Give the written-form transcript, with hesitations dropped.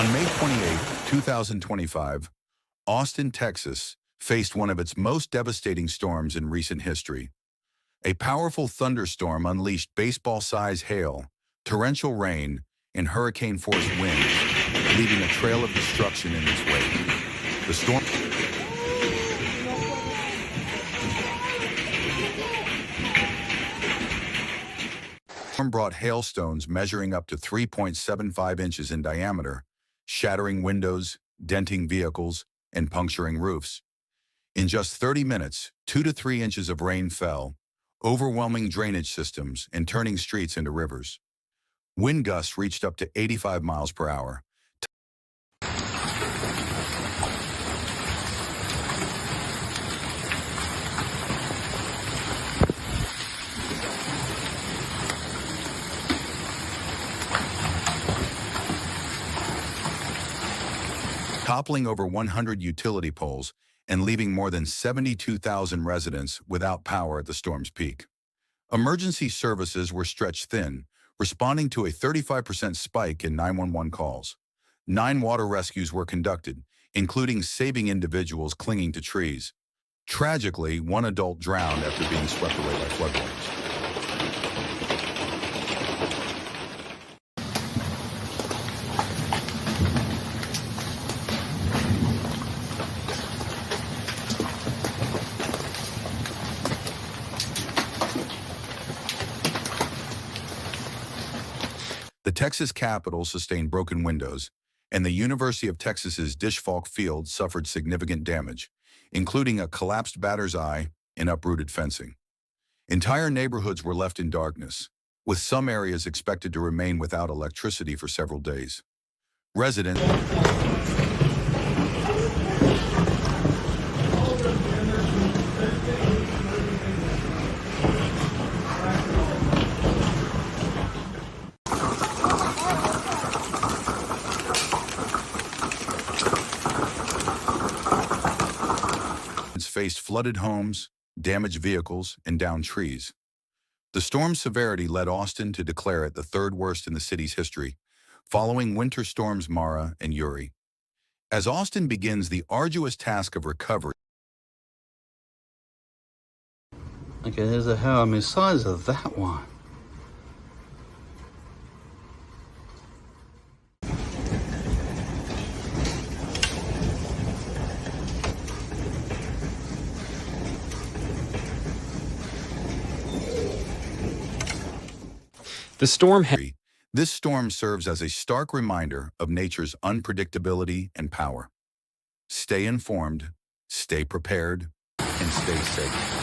On May 28, 2025, Austin, Texas, faced one of its most devastating storms in recent history. A powerful thunderstorm unleashed baseball-sized hail, torrential rain, and hurricane-force winds, leaving a trail of destruction in its wake. The storm brought hailstones measuring up to 3.75 inches in diameter, shattering windows, denting vehicles, and puncturing roofs. In just 30 minutes, 2 to 3 inches of rain fell, overwhelming drainage systems and turning streets into rivers. Wind gusts reached up to 85 miles per hour, toppling over 100 utility poles and leaving more than 72,000 residents without power at the storm's peak. Emergency services were stretched thin, responding to a 35% spike in 911 calls. 9 water rescues were conducted, including saving individuals clinging to trees. Tragically, one adult drowned after being swept away by floodwaters. The Texas Capitol sustained broken windows, and the University of Texas's Disch-Falk Field suffered significant damage, including a collapsed batter's eye and uprooted fencing. Entire neighborhoods were left in darkness, with some areas expected to remain without electricity for several days. Residents faced flooded homes, damaged vehicles, and downed trees. The storm's severity led Austin to declare it the third worst in the city's history, following winter storms Mara and Uri. As Austin begins the arduous task of recovery. Okay, there's a how the size of that one. This storm serves as a stark reminder of nature's unpredictability and power. Stay informed, stay prepared, and stay safe.